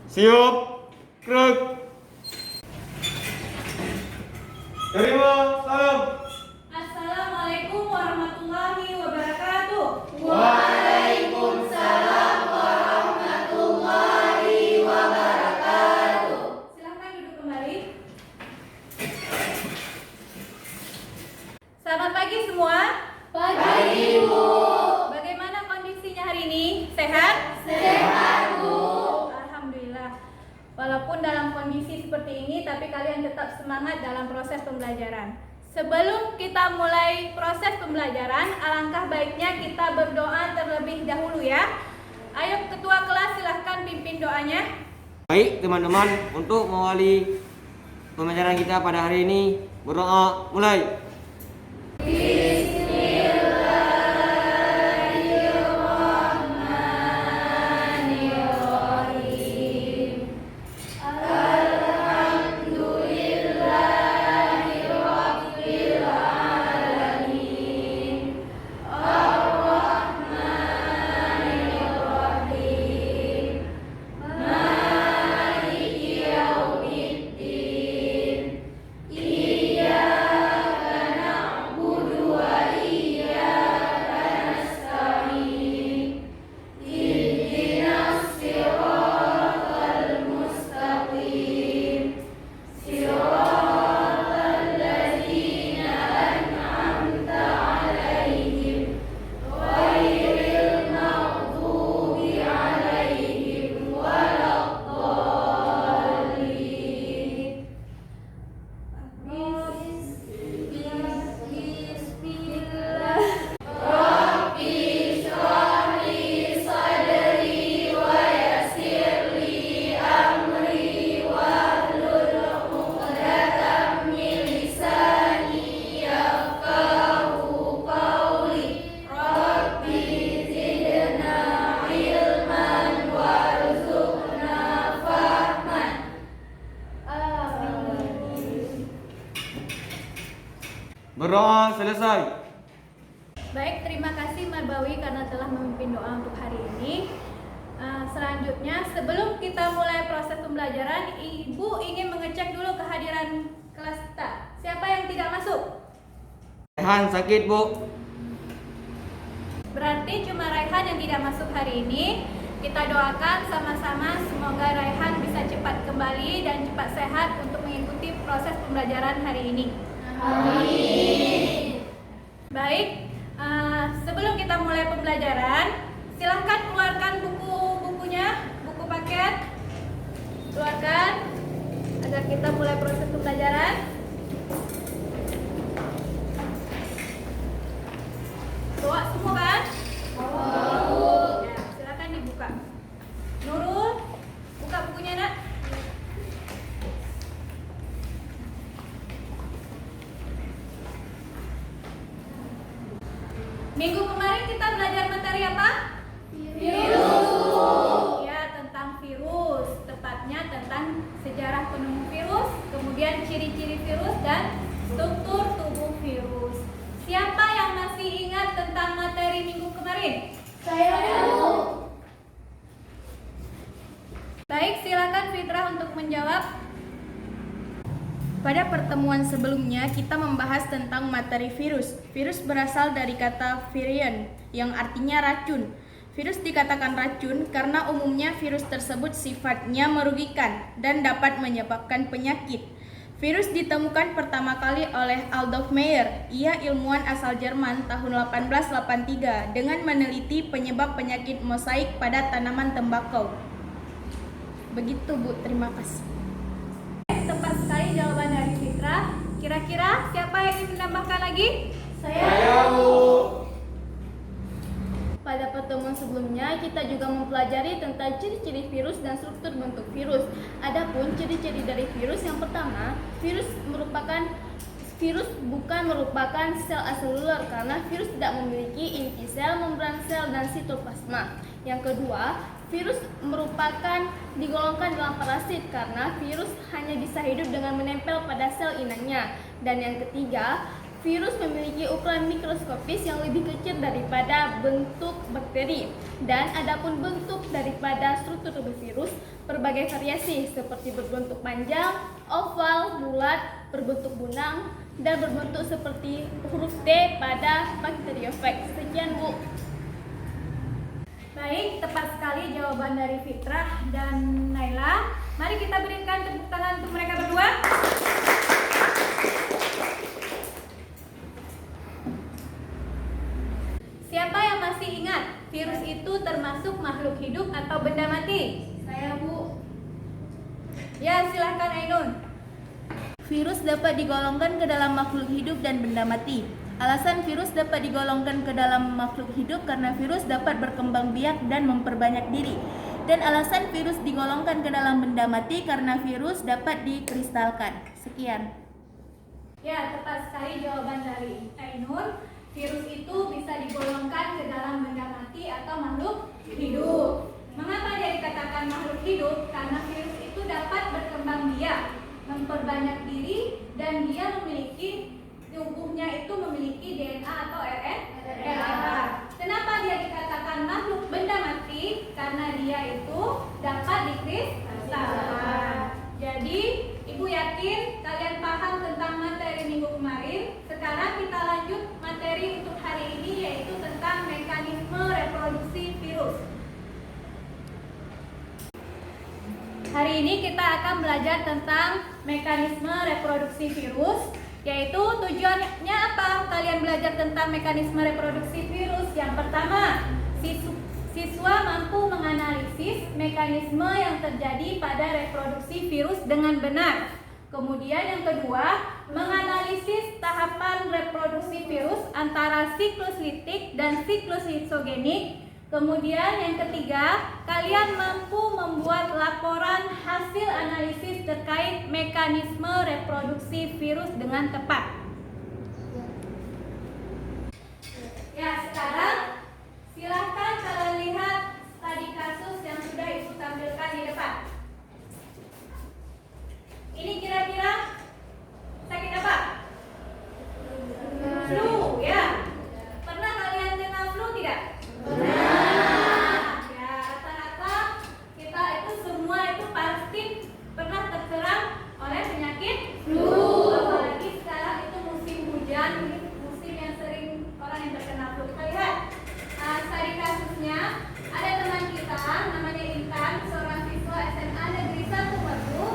Siap, gerak. Terima, salam. Assalamualaikum warahmatullahi wabarakatuh. Waalaikumsalam warahmatullahi wabarakatuh. Silahkan duduk kembali. Selamat pagi semua. Pagi, Bu. Bagaimana kondisinya hari ini? Sehat? Sehat, Bu. Alhamdulillah. Walaupun dalam kondisi seperti ini, tapi kalian tetap semangat dalam proses pembelajaran. Sebelum kita mulai proses pembelajaran, alangkah baiknya kita berdoa terlebih dahulu ya. Ayo ketua kelas silahkan pimpin doanya. Baik teman-teman, untuk mengawali pembelajaran kita pada hari ini, berdoa mulai. Berdoa selesai. Baik, terima kasih Marbawi karena telah memimpin doa untuk hari ini. Selanjutnya, sebelum kita mulai proses pembelajaran, Ibu ingin mengecek dulu kehadiran kelas kita. Siapa yang tidak masuk? Rehan sakit, Bu. Berarti cuma Raihan yang tidak masuk hari ini. Kita doakan sama-sama semoga Raihan bisa cepat kembali dan cepat sehat untuk mengikuti proses pembelajaran hari ini. Amin. Baik, sebelum kita mulai pembelajaran, silahkan keluarkan buku-bukunya, buku paket. Keluarkan agar kita mulai proses pembelajaran. Bawa semua kan? Ya, silakan dibuka. Nurul, buka bukunya nak. Minggu kemarin kita belajar materi apa? Virus. Ya, tentang virus. Tepatnya tentang sejarah penemu virus, kemudian ciri-ciri virus dan struktur tubuh virus. Siapa yang masih ingat tentang materi minggu kemarin? Saya, Bu. Baik, silakan Fitrah untuk menjawab. Pada pertemuan sebelumnya, kita membahas tentang materi virus. Virus berasal dari kata virion, yang artinya racun. Virus dikatakan racun karena umumnya virus tersebut sifatnya merugikan dan dapat menyebabkan penyakit. Virus ditemukan pertama kali oleh Adolf Meyer. Ia ilmuwan asal Jerman tahun 1883 dengan meneliti penyebab penyakit mosaik pada tanaman tembakau. Begitu, Bu. Terima kasih. Tepat sekali jawaban dari Fitrah. Kira-kira siapa yang ingin menambahkan lagi? Saya, Bu. Pada pertemuan sebelumnya, kita juga mempelajari tentang ciri-ciri virus dan struktur bentuk virus. Adapun ciri-ciri dari virus, yang pertama, virus bukan merupakan sel aseluler karena virus tidak memiliki inti sel, membran sel, dan sitoplasma. Yang kedua, virus digolongkan dalam parasit karena virus hanya bisa hidup dengan menempel pada sel inangnya. Dan yang ketiga, Virus memiliki ukuran mikroskopis yang lebih kecil daripada bentuk bakteri, dan adapun bentuk daripada struktur tubuh virus berbagai variasi seperti berbentuk panjang, oval, bulat, berbentuk bunang, dan berbentuk seperti huruf T pada bakteriofag. Sekian, Bu. Baik, tepat sekali jawaban dari Fitrah dan Naila. Mari kita berikan tepuk tangan untuk mereka berdua. Siapa yang masih ingat virus itu termasuk makhluk hidup atau benda mati? Saya, Bu. Ya, silahkan Ainun. Virus dapat digolongkan ke dalam makhluk hidup dan benda mati. Alasan virus dapat digolongkan ke dalam makhluk hidup karena virus dapat berkembang biak dan memperbanyak diri. Dan alasan virus digolongkan ke dalam benda mati karena virus dapat dikristalkan. Sekian. Ya, tepat sekali jawaban dari Ainun. Virus itu bisa digolongkan ke dalam benda mati atau makhluk hidup. Mengapa dia dikatakan makhluk hidup? Karena virus itu dapat berkembang biak, memperbanyak diri, dan dia memiliki tubuhnya itu memiliki DNA atau RNA. Kenapa dia dikatakan makhluk benda mati? Karena dia itu dapat dikristalkan. Jadi, Ibu yakin kalian paham tentang materi minggu kemarin. Sekarang kita lanjut materi untuk hari ini, yaitu tentang mekanisme reproduksi virus. Hari ini kita akan belajar tentang mekanisme reproduksi virus, yaitu tujuannya apa? Kalian belajar tentang mekanisme reproduksi virus. Yang pertama, siswa mampu menganalisis mekanisme yang terjadi pada reproduksi virus dengan benar. Kemudian yang kedua, menganalisis tahapan reproduksi virus antara siklus litik dan siklus lisogenik. Kemudian yang ketiga, kalian mampu membuat laporan hasil analisis terkait mekanisme reproduksi virus dengan tepat. Ya, sekarang silahkan kalian lihat studi kasus yang sudah Ibu tampilkan di depan. Ini kira-kira sakit apa? Flu, ya. Pernah kalian kena flu tidak? Ya, rata-rata kita itu semua itu pasti pernah terserang oleh penyakit flu. Apalagi sekarang itu musim hujan, musim yang sering orang yang terkena flu. Lihat, studi kasusnya ada teman kita namanya Intan, seorang siswa SMA Negeri 1 Batu,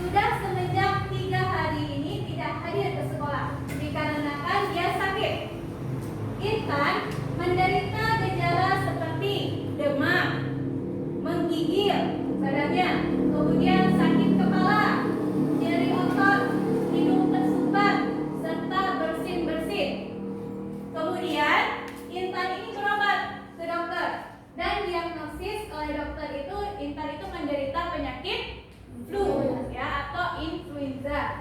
sudah semenjak 3 hari ini tidak hadir ke sekolah dikarenakan dia sakit. Intan menderita gejala seperti demam, menggigil badannya, kemudian sakit kepala, nyeri otot, hidung tersumbat, serta bersin-bersin. Kemudian Intan ini berobat ke dokter dan diagnosis oleh dokter itu Intan itu menderita penyakit flu, ya, atau influenza,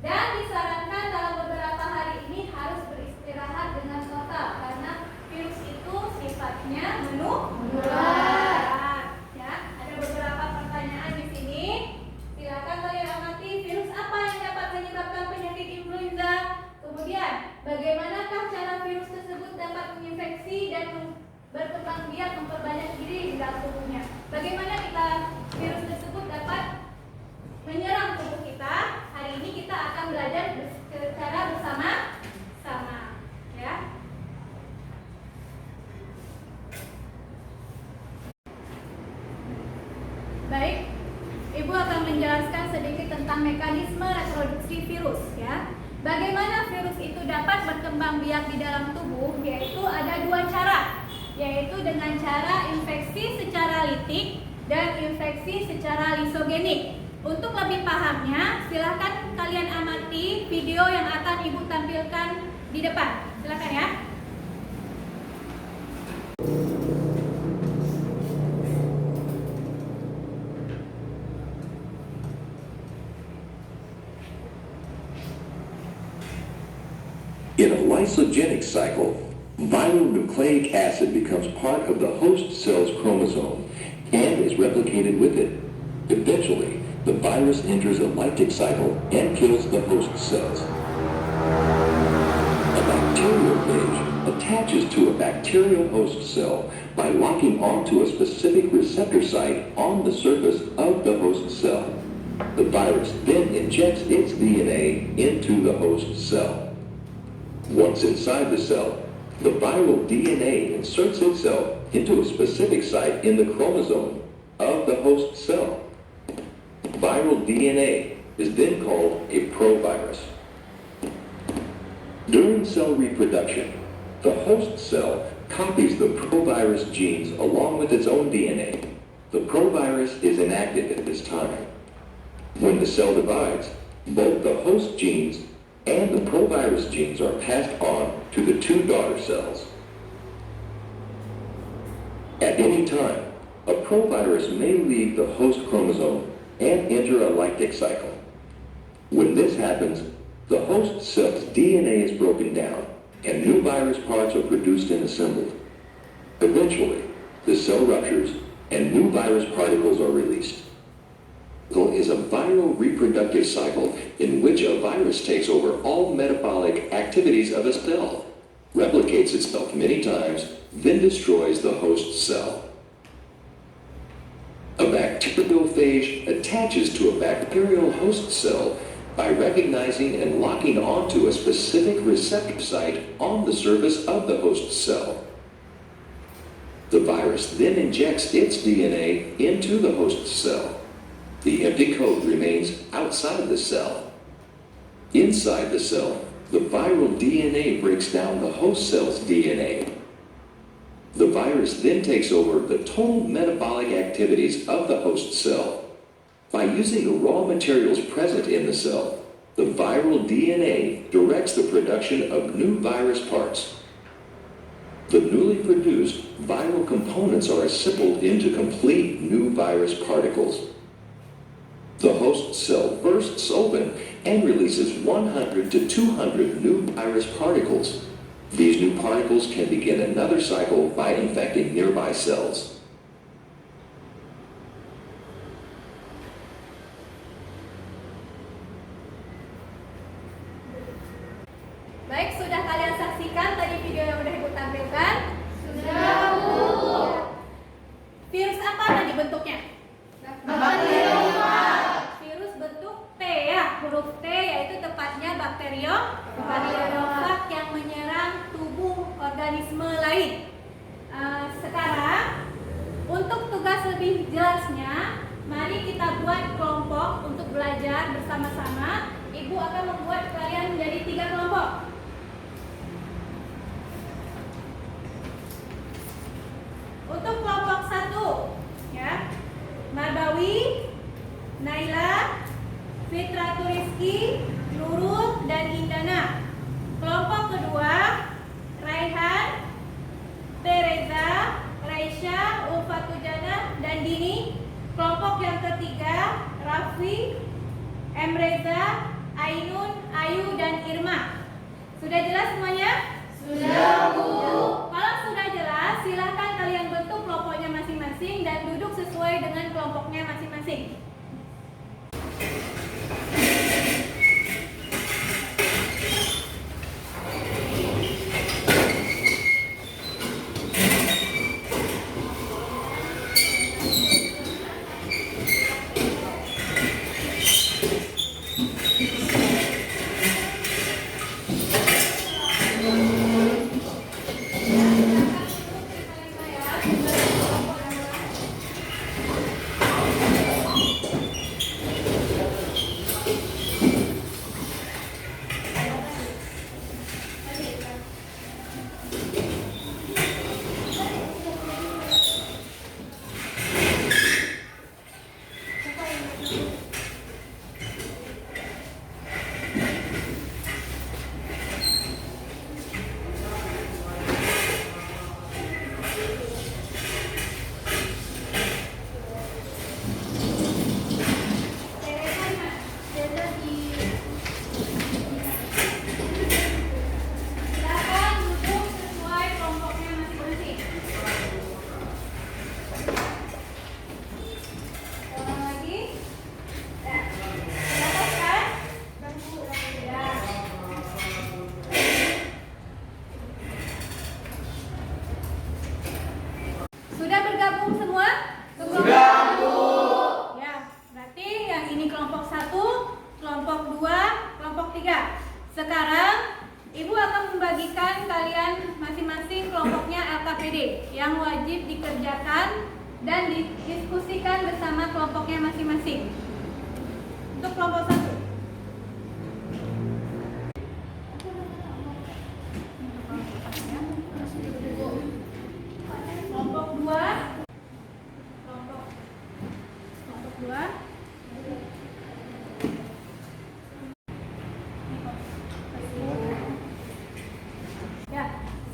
dan disarankan dalam beberapa hari ini harus beristirahat dengan total karena virus itu sifatnya menular. Ya, ada beberapa pertanyaan di sini. Silakan kalian amati virus apa yang dapat menyebabkan penyakit influenza. Kemudian, bagaimanakah cara virus tersebut dapat menginfeksi dan berkembang biak memperbanyak diri di dalam tubuhnya? Bagaimana virus tersebut dapat menyerang tubuh kita? Hari ini kita akan belajar secara bersama-sama, ya. Baik, Ibu akan menjelaskan sedikit tentang mekanisme reproduksi virus, ya. Bagaimana virus itu dapat berkembang biak di dalam tubuh? Yaitu ada 2 cara, yaitu dengan cara infeksi secara litik dan infeksi secara lisogenik. Untuk lebih pahamnya, silakan kalian amati video yang akan Ibu tampilkan di depan. Silakan ya. In a lysogenic cycle, viral nucleic acid becomes part of the host cell's chromosome and is replicated with it. Eventually, the virus enters a lytic cycle and kills the host cells. bacteriophage attaches to a bacterial host cell by locking onto a specific receptor site on the surface of the host cell. The virus then injects its DNA into the host cell. Once inside the cell, the viral DNA inserts itself into a specific site in the chromosome of the host cell. Viral DNA is then called a provirus. During cell reproduction, the host cell copies the provirus genes along with its own DNA. The provirus is inactive at this time. When the cell divides, both the host genes and the provirus genes are passed on to the two daughter cells. At any time, a provirus may leave the host chromosome and enter a lactic cycle. When this happens, the host cell's DNA is broken down and new virus parts are produced and assembled. Eventually, the cell ruptures and new virus particles are released. Is a viral reproductive cycle in which a virus takes over all metabolic activities of a cell, replicates itself many times, then destroys the host cell. A bacteriophage attaches to a bacterial host cell by recognizing and locking onto a specific receptor site on the surface of the host cell. The virus then injects its DNA into the host cell. The empty coat remains outside the cell. Inside the cell, the viral DNA breaks down the host cell's DNA. The virus then takes over the total metabolic activities of the host cell. By using the raw materials present in the cell, the viral DNA directs the production of new virus parts. The newly produced viral components are assembled into complete new virus particles. The host cell bursts open and releases 100 to 200 new virus particles. These new particles can begin another cycle by infecting nearby cells. Baik, sudah kalian saksikan tadi video yang udah Ibu tampilkan? Sudah, Bu. Virus apa tadi bentuknya? Bakteriofag. Virus bentuk T ya, huruf T, yaitu tepatnya bakteriofag yang menyerang tubuh organisme lain. Sekarang untuk tugas lebih jelasnya, mari kita buat kelompok untuk belajar bersama-sama. Ibu akan membuat kalian menjadi 3 kelompok. Untuk kelompok 1, ya, Marbawi, Naila, Fitra Turiski, Nurul, dan Indana. Kelompok kedua, Raihan, Tereza, Raisya, Ulfatujana, dan Dini. Kelompok yang ketiga, Raffi, Emreza, Ainun, Ayu, dan Irma. Sudah jelas semuanya? Sudah, Bu. Kalau sudah jelas, silahkan kalian bentuk kelompoknya masing-masing dan duduk sesuai dengan kelompoknya masing-masing. ini kelompok 1, kelompok 2, kelompok 3. Sekarang Ibu akan membagikan kalian masing-masing kelompoknya LKPD yang wajib dikerjakan dan didiskusikan bersama kelompoknya masing-masing. Untuk kelompok 1. Kelompok 2. Kelompok 2.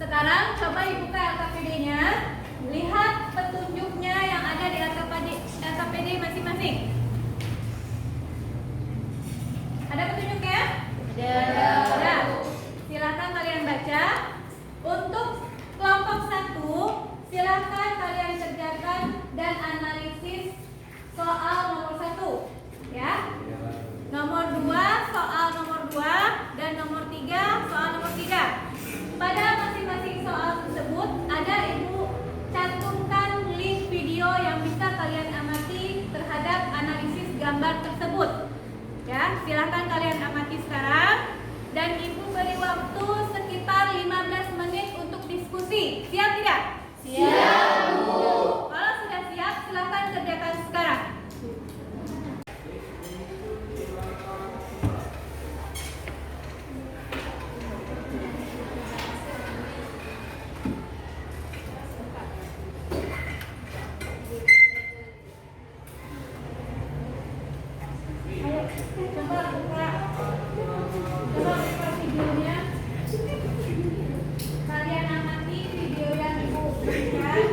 Sekarang coba dibuka LKPD-nya, lihat petunjuknya yang ada di LKPD masing-masing. Ada petunjuknya? Ada. Silakan kalian baca. Untuk kelompok 1, silakan kalian kerjakan dan analisis soal nomor 1, ya. Nomor 2 soal nomor 2 dan nomor 3 soal nomor 3. Pada masing-masing soal tersebut ada Ibu cantumkan link video yang bisa kalian amati terhadap analisis gambar tersebut. Ya, silahkan kalian amati sekarang dan Ibu beri waktu sekitar 15 menit untuk diskusi. Siap tidak? Siap, Bu. Kalau sudah siap, silahkan kerjakan sekarang. Coba buka videonya. Kalian amati video yang Ibu berikan.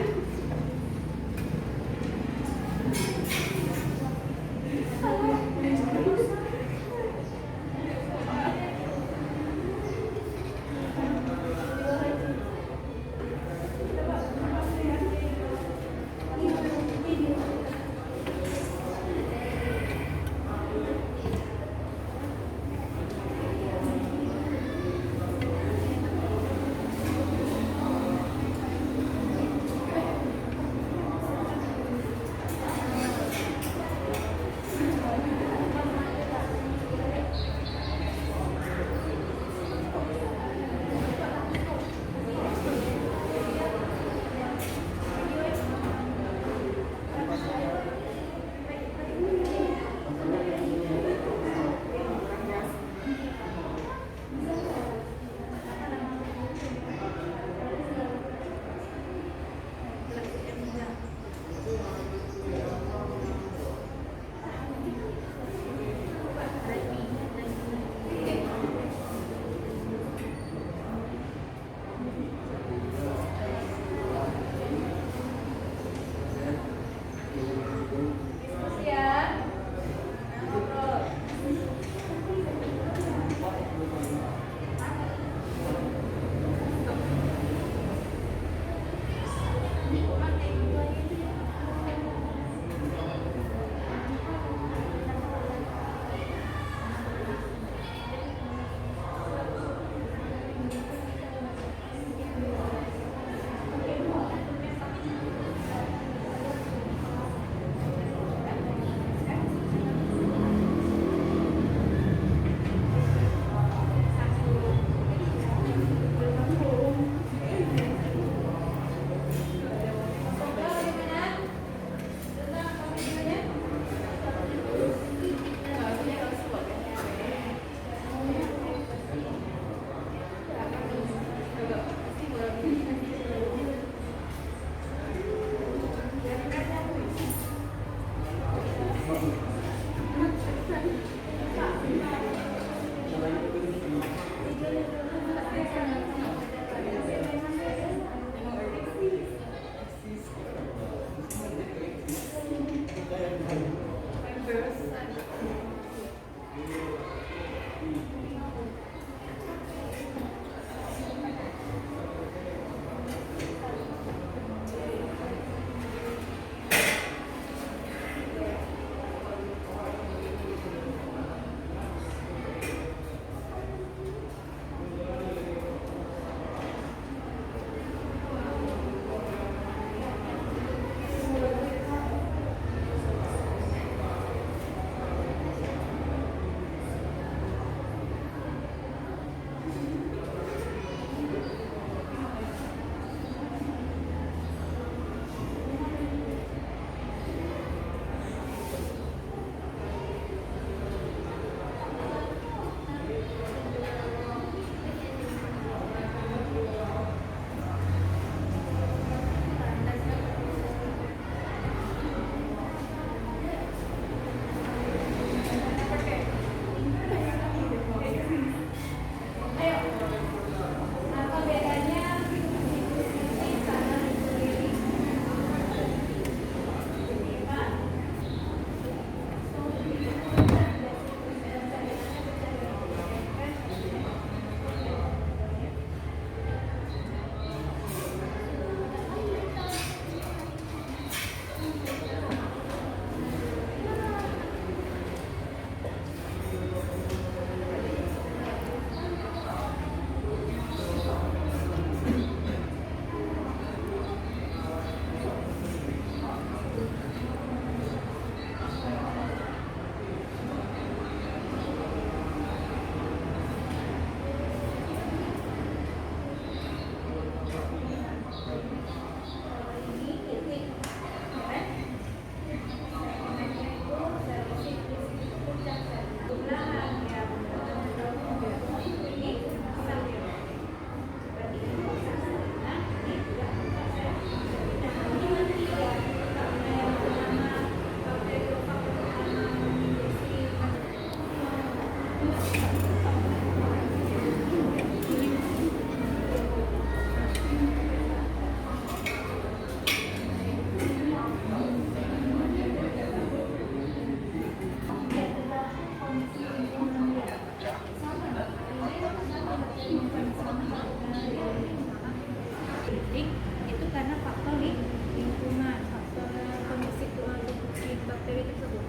Itu karena faktor lingkungan, faktor kondisi tubuh si bakteri tersebut.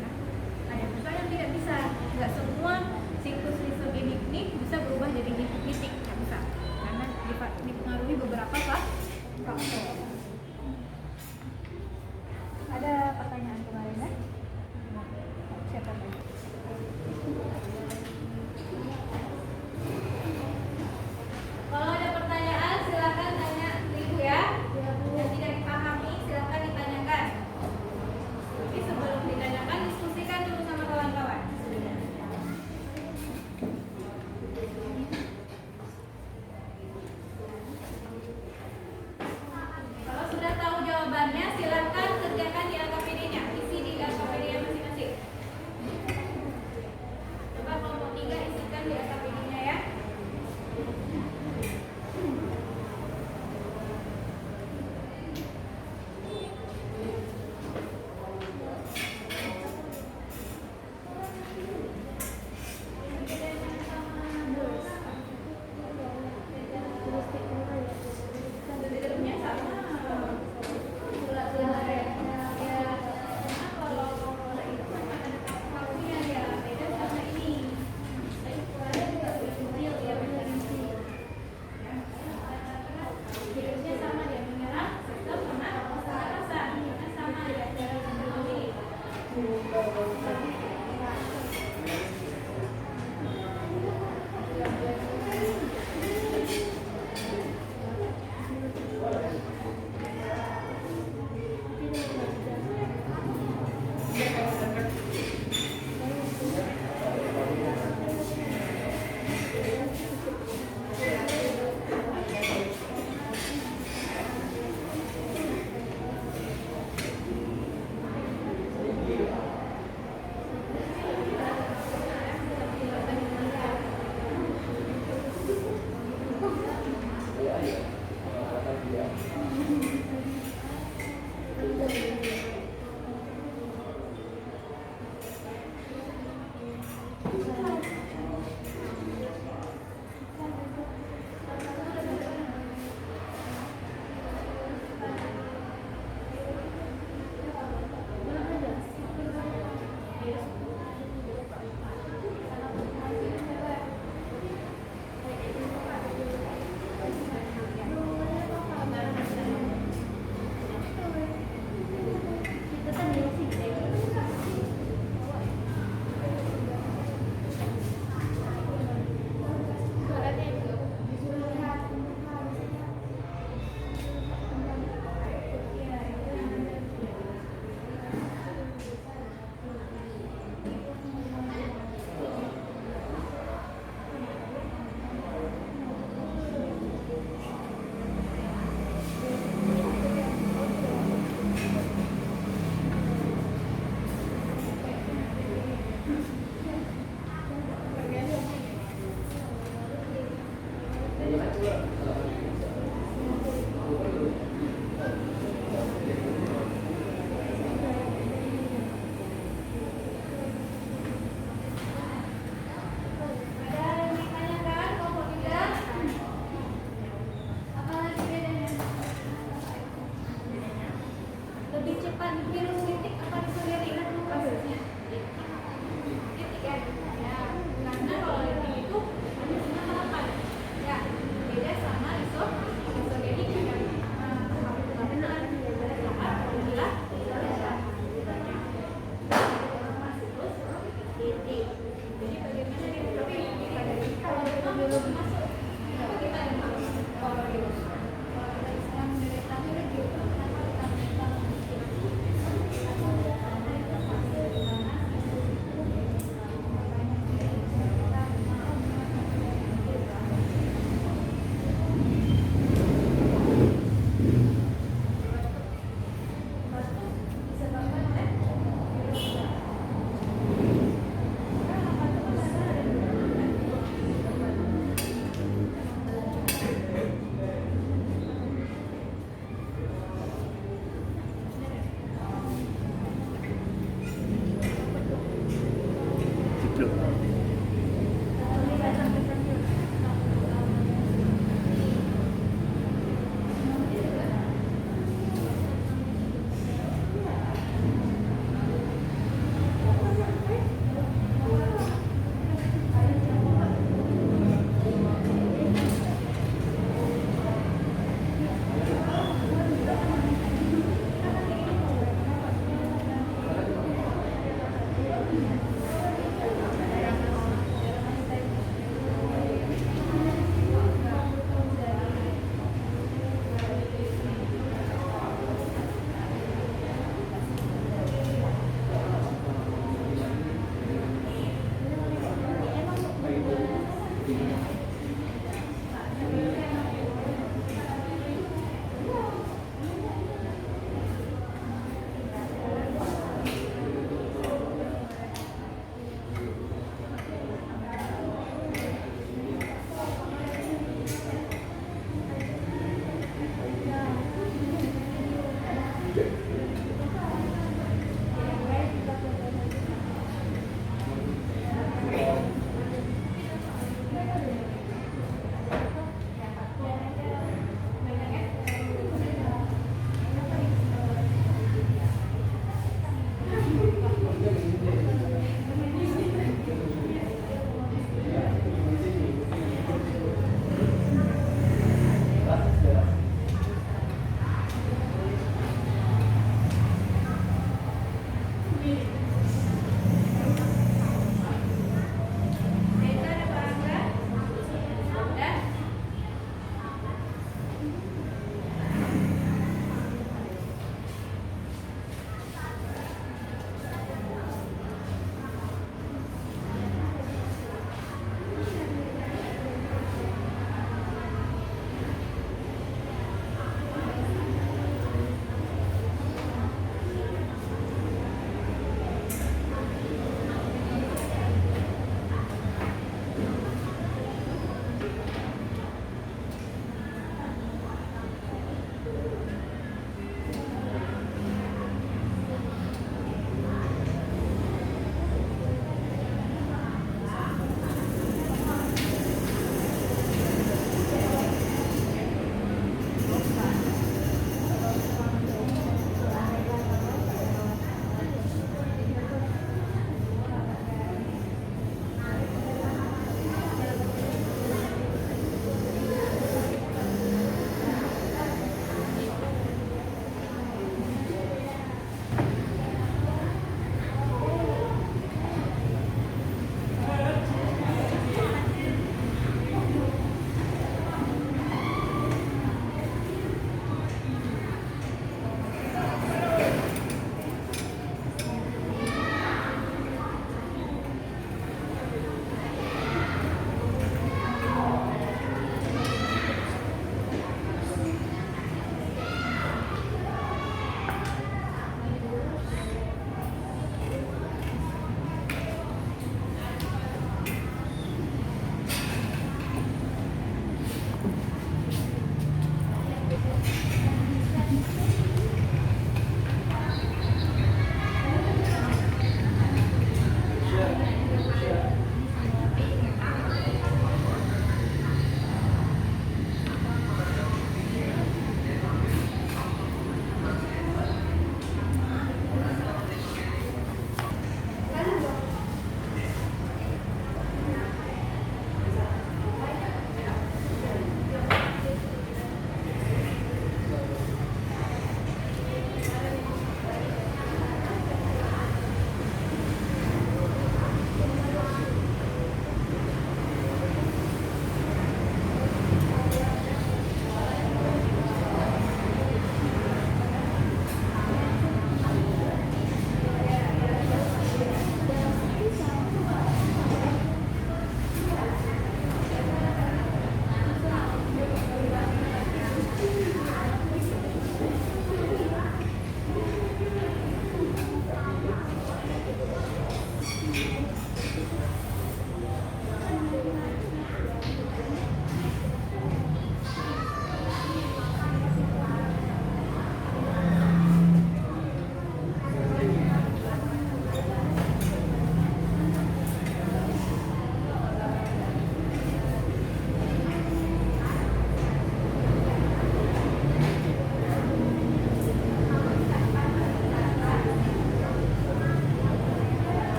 Nah, ada juga yang tidak bisa, nggak semua siklus lisogenik ini bisa berubah jadi litik, nggak bisa, karena dipengaruhi beberapa faktor. Ada pertanyaan kemarin ya? Siapa lagi? Kalau ada pertanyaan silakan tanya Ibu ya. Yang tidak dipahami silakan ditanyakan. Tapi sebelum ditanyakan diskusikan dulu sama kawan-kawan. Kalau sudah tahu jawabannya silakan kerjakan di LKPD-nya, isi di LKPD-nya masing-masing. Coba kelompok 3 isikan di LKPD-nya ya. Loh.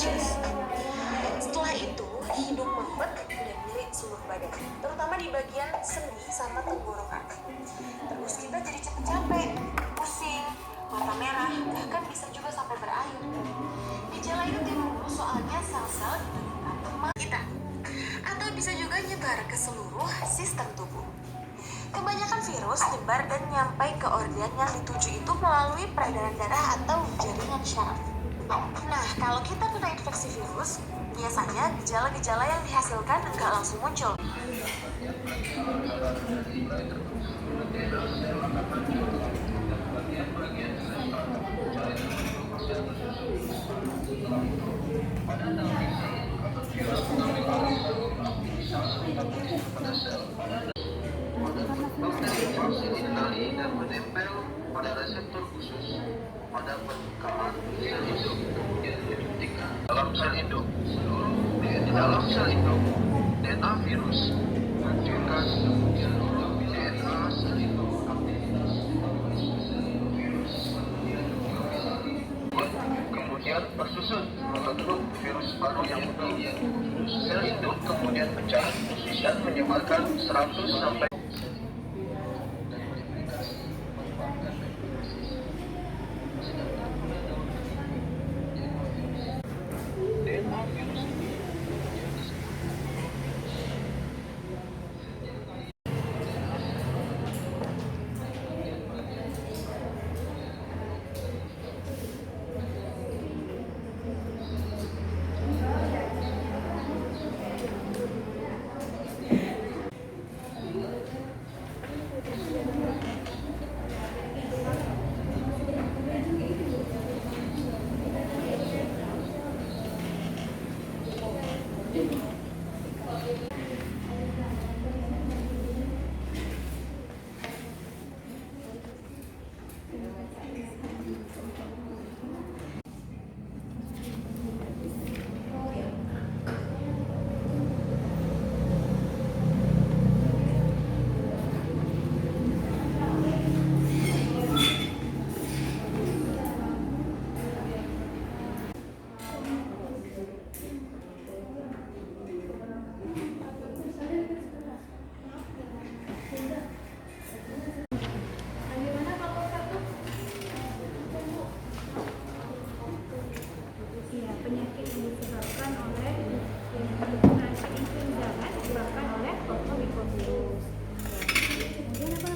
infeksius. Setelah itu, hidung mampet dan nyeri seluruh badan, terutama di bagian sendi sama tenggorokan. Terus kita jadi cepet capek, pusing, mata merah, bahkan bisa juga sampai berair. Gejala itu timbul soalnya sel-sel di bagian kantong kita, atau bisa juga nyebar ke seluruh sistem tubuh. Kebanyakan virus nyebar dan nyampai ke organ yang dituju itu melalui peredaran darah atau jaringan syaraf. Nah, kalau kita kena infeksi virus, biasanya gejala-gejala yang dihasilkan nggak langsung muncul. Bakteri masih dikenali dan menempel pada reseptor khusus pada permukaan sel induk, kemudian disuntikkan dalam sel induk. Di dalam sel induk, DNA virus menghancurkan kemudian DNA sel induk. Kemudian tersusun membentuk virus baru yang utuh. Sel induk kemudian pecah dan menyebarkan 100 sampai penyakit yang disebabkan oleh infeksi influenza disebabkan oleh Coronavirus. Kemudian apa?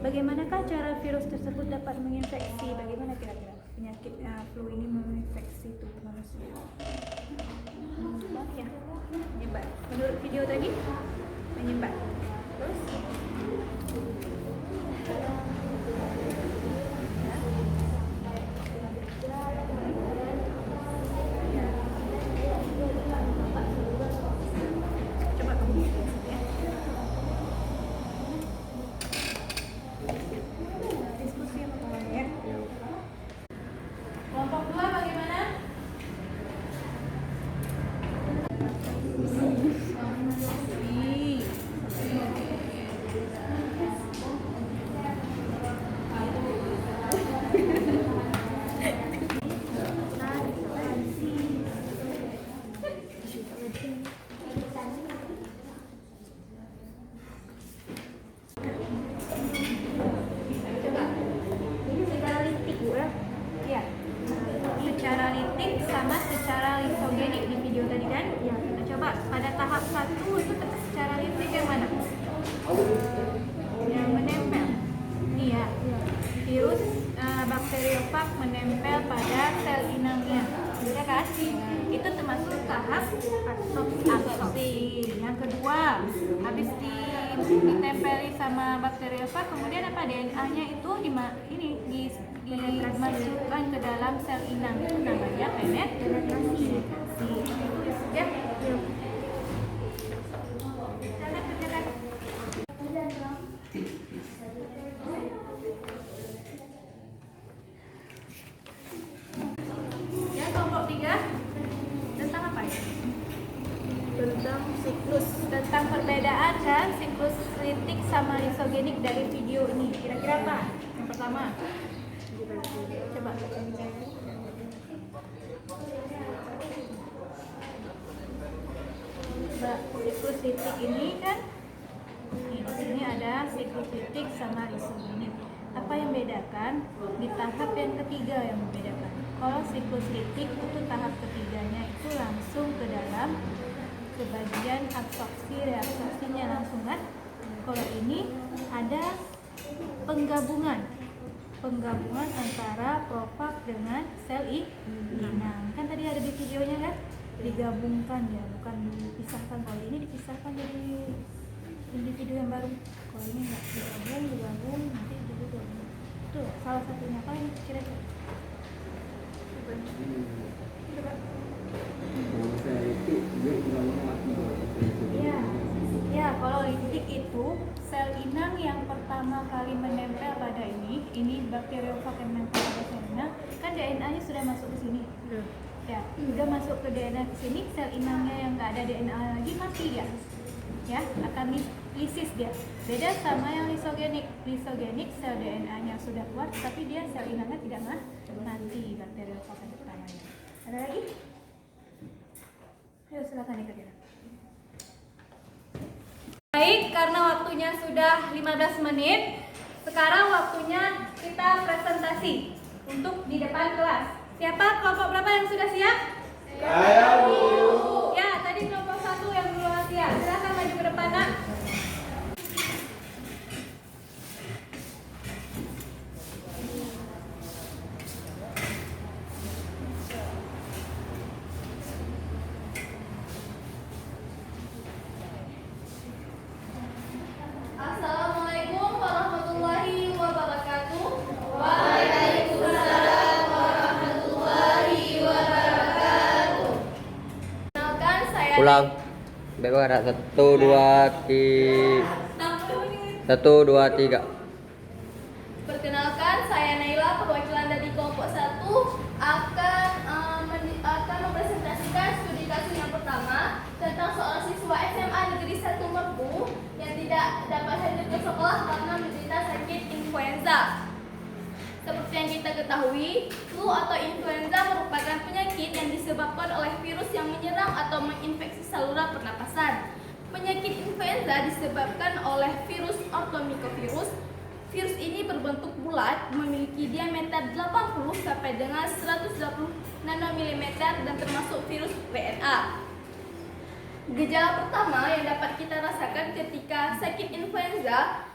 Bagaimanakah cara virus tersebut dapat menginfeksi? Bagaimana kira-kira penyakit flu ini menginfeksi tubuh manusia? Ya, menyebar. Menurut video tadi, menyebar. Terus? Kelompok 2 bagaimana? Secara litik sama secara lisogenik di video tadi kan? Ya, kita coba pada tahap 1 itu secara litik yang mana? Yang menempel. Ini ya. Virus bakteriophag menempel pada sel inangnya. Ya kan? Itu termasuk tahap absorpsi. Yang kedua, habis ditempeli sama bakteriophag, kemudian apa, DNA-nya itu dimasukkan ke dalam sel inang, itu namanya penetrasi. Ya. Ya, kelompok 3 tentang apa ya? Tentang siklus, tentang perbedaan kan siklus litik sama lisogenik dari video ini. Kira-kira apa? Yang pertama, coba. siklus litik ini kan, di sini ada siklus litik sama isogenik. Apa yang membedakan? Di tahap yang ketiga yang membedakan. Kalau siklus litik itu tahap ketiganya itu langsung ke dalam ke bagian absorpsi, reabsorpsinya langsung kan. Kalau ini ada penggabungan antara profag dengan sel inang. Kan tadi ada di videonya kan, digabungkan ya, bukan dipisahkan. Kalau ini dipisahkan jadi individu yang baru. Kalau ini nggak digabung nanti jadi gabung. Itu salah satunya. Apa yang kira-kira? Ya, kalau litik itu sel inang yang pertama kali menempel pada ini bakteriofag yang menempel pada sel inang, kan DNA-nya sudah masuk ke sini. Ya, sudah masuk ke DNA ke sini, sel inangnya yang nggak ada DNA lagi mati dia. Ya, akan lisis dia. Beda sama yang lisogenik. Lisogenik sel DNA-nya sudah kuat, tapi dia sel inangnya tidak mati, bakteriofag yang pertamanya. Ada lagi? Ayo silakan dikerjakan. Baik, karena waktunya sudah 15 menit, sekarang waktunya kita presentasi untuk di depan kelas. Siapa kelompok berapa yang sudah siap? Saya, Bu. Ya, tadi kelompok 1 yang belum siap. Silakan maju ke depan, Nak. Assalamualaikum warahmatullahi wabarakatuh. Kenalkan saya Ulang. Bebas 1, 2, 3. 1, 2, 3. Perkenalkan, saya Naila, perwakilan dari kelompok 1 akan mempresentasikan studi kasus yang pertama tentang seorang siswa SMA Negeri 1 Meru yang tidak dapat hadir ke sekolah karena menderita sakit influenza. Seperti yang kita ketahui, flu atau influenza merupakan penyakit yang disebabkan oleh virus yang menyerang atau menginfeksi saluran pernapasan. Penyakit influenza disebabkan oleh virus ortomycovirus. Virus ini berbentuk bulat, memiliki diameter 80 sampai dengan 120 nanomilimeter dan termasuk virus RNA. Gejala pertama yang dapat kita rasakan ketika sakit influenza,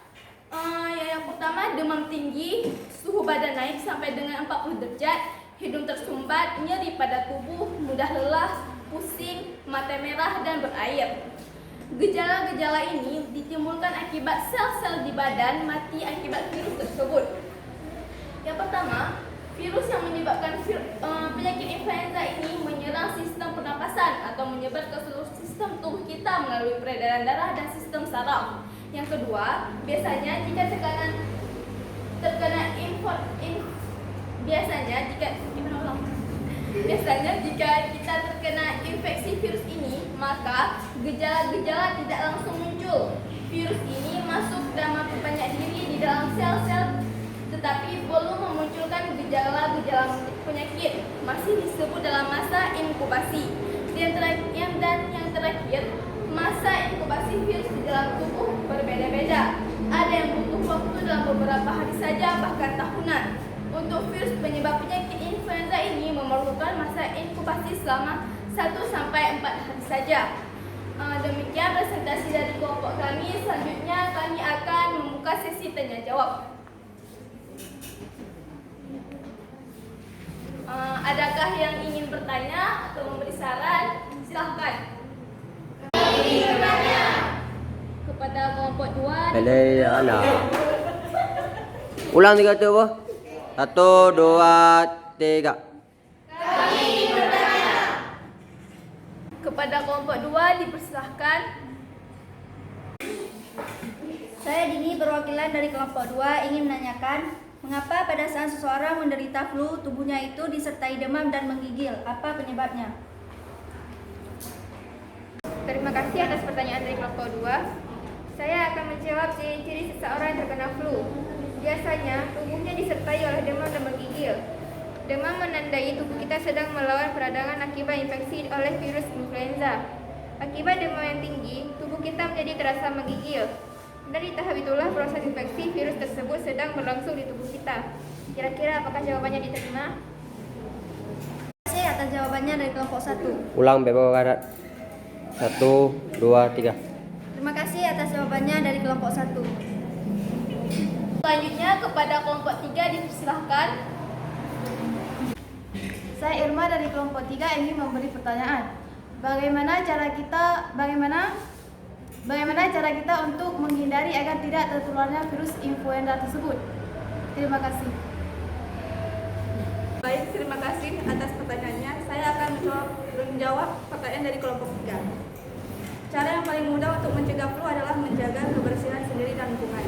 yang pertama demam tinggi, suhu badan naik sampai dengan 40 derajat, hidung tersumbat, nyeri pada tubuh, mudah lelah, pusing, mata merah dan berair. Gejala-gejala ini ditimbulkan akibat sel-sel di badan mati akibat virus tersebut. Yang pertama, virus yang menyebabkan penyakit influenza ini menyerang sistem pernapasan atau menyebar ke seluruh sistem tubuh kita melalui peredaran darah dan sistem saraf. Yang kedua, biasanya jika jika kita terkena infeksi virus ini, maka gejala-gejala tidak langsung muncul. Virus ini masuk dan mampu banyak diri di dalam sel-sel, tetapi belum memunculkan gejala-gejala penyakit, masih disebut dalam masa inkubasi. Dan yang terakhir, masa inkubasi virus di dalam tubuh berbeda-beda. Ada yang butuh waktu dalam beberapa hari saja, bahkan tahunan. Untuk virus penyebab penyakit influenza ini memerlukan masa inkubasi selama 1-4 hari saja. Demikian presentasi dari kelompok kami. Selanjutnya kami akan membuka sesi tanya jawab. Adakah yang ingin bertanya atau memberi saran? Silahkan. Kepada kelompok 2. Pilih anak. Ulang 3 tu apa? 1, 2, 3. Kepada kelompok 2 dipersilahkan. Saya Dini, perwakilan dari kelompok 2, ingin menanyakan mengapa pada saat seseorang menderita flu, tubuhnya itu disertai demam dan menggigil? Apa penyebabnya? Terima kasih atas pertanyaan dari kelompok 2. Saya akan menjawab ciri-ciri seseorang yang terkena flu. Biasanya, tubuhnya disertai oleh demam dan menggigil. Demam menandai tubuh kita sedang melawan peradangan akibat infeksi oleh virus influenza. Akibat demam yang tinggi, tubuh kita menjadi terasa menggigil. Dan di tahap itulah proses infeksi virus tersebut sedang berlangsung di tubuh kita. Kira-kira apakah jawabannya diterima? Terima kasih atas jawabannya dari kelompok 1. Ulang Bapak Barat. 1, 2, 3. Terima kasih atas jawabannya dari kelompok 1. Selanjutnya kepada kelompok 3 dipersilahkan. Saya Irma dari kelompok 3 ingin memberi pertanyaan. Bagaimana cara kita untuk menghindari agar tidak tertularnya virus influenza tersebut? Terima kasih. Baik, terima kasih atas pertanyaannya. Saya akan menjawab pertanyaan dari kelompok 3. Cara yang paling mudah untuk mencegah flu adalah menjaga kebersihan sendiri dan lingkungan.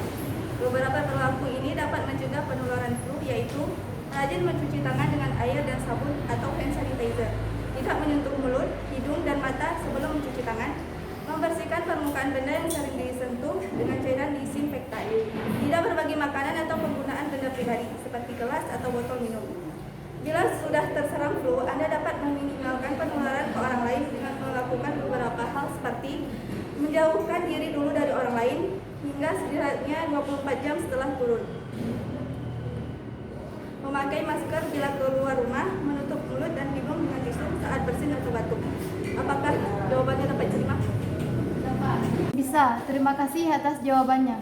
Beberapa perilaku ini dapat mencegah penularan flu, yaitu rajin mencuci tangan dengan air dan sabun atau hand sanitizer, tidak menyentuh mulut, hidung, dan mata sebelum mencuci tangan, membersihkan permukaan benda yang sering disentuh dengan cairan disinfektan, tidak berbagi makanan atau penggunaan benda pribadi seperti gelas atau botol minum. Bila sudah terserang flu, Anda dapat meminimalkan penularan ke orang lain dengan melakukan beberapa hal seperti menjauhkan diri dulu dari orang lain hingga setidaknya 24 jam setelah turun, memakai masker bila keluar rumah, menutup mulut dan hidung dengan tisu saat bersin atau batuk. Apakah jawabannya dapat diterima? Bisa, terima kasih atas jawabannya.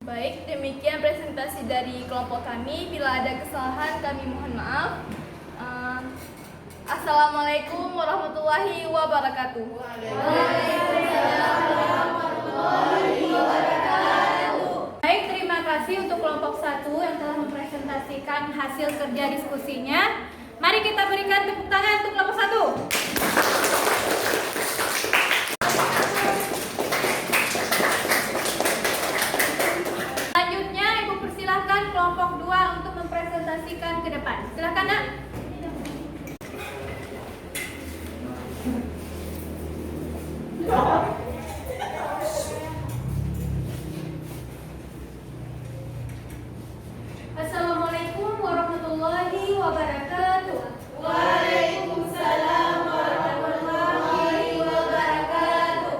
Baik, demikian presentasi dari kelompok kami. Bila ada kesalahan, kami mohon maaf. Assalamualaikum warahmatullahi wabarakatuh. Baik, terima kasih untuk kelompok 1 yang telah mempresentasikan hasil kerja diskusinya. Mari kita berikan tepuk tangan untuk kelompok 1. Kelompok 2 untuk mempresentasikan ke depan. Silakan, Nak. Assalamualaikum warahmatullahi wabarakatuh. Waalaikumsalam warahmatullahi wabarakatuh.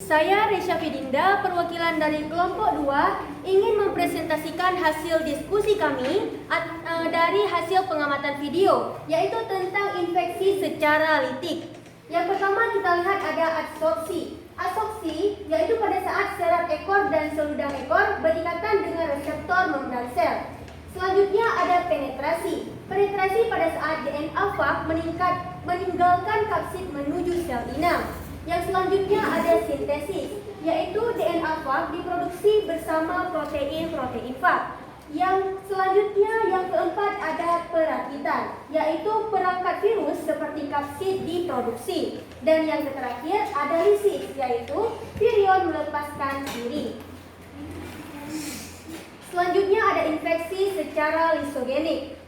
Saya Resya Fidinda, perwakilan dari kelompok 2, ingin mempresentasikan hasil diskusi kami dari hasil pengamatan video, yaitu tentang infeksi secara litik. Yang pertama kita lihat ada adsorpsi. Adsorpsi yaitu pada saat serat ekor dan seludang ekor berdekatan dengan reseptor membran sel. Selanjutnya ada penetrasi. Penetrasi pada saat DNA fag meninggalkan kapsid menuju sel inang. Yang selanjutnya ada sintesis, yaitu DNA fag diproduksi bersama protein fag. Yang selanjutnya, yang keempat ada perakitan, yaitu perangkat virus seperti kapsid diproduksi. Dan yang terakhir ada lisis, yaitu virion melepaskan diri. Selanjutnya ada infeksi secara lisogenik.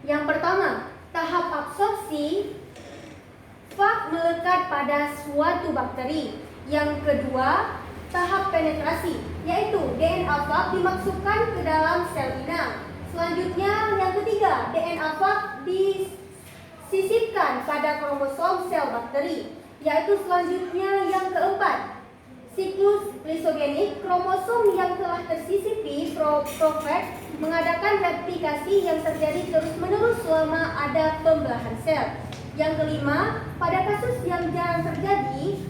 Yang pertama, tahap absorpsi, fag melekat pada suatu bakteri. Yang kedua, tahap penetrasi, yaitu DNA fag dimasukkan ke dalam sel inang. Selanjutnya, yang ketiga, DNA fag disisipkan pada kromosom sel bakteri. Yaitu selanjutnya yang keempat, siklus lisogenik, kromosom yang telah tersisipi profag mengadakan replikasi yang terjadi terus-menerus selama ada pembelahan sel. Yang kelima, pada kasus yang jarang terjadi,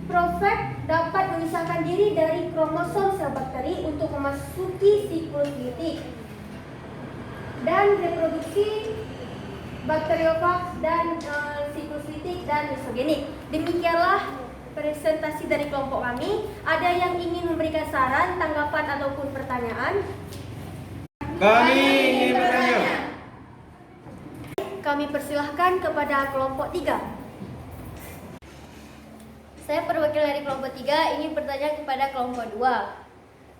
profag dapat memisahkan diri dari kromosom sel bakteri untuk memasuki siklus litik dan reproduksi bakteriofag dan siklus litik dan lisogenik. Demikianlah presentasi dari kelompok kami. Ada yang ingin memberikan saran, tanggapan ataupun pertanyaan? Kami ingin bertanya. Kami persilahkan kepada kelompok 3. Saya perwakilan dari kelompok 3 ingin bertanya kepada kelompok 2.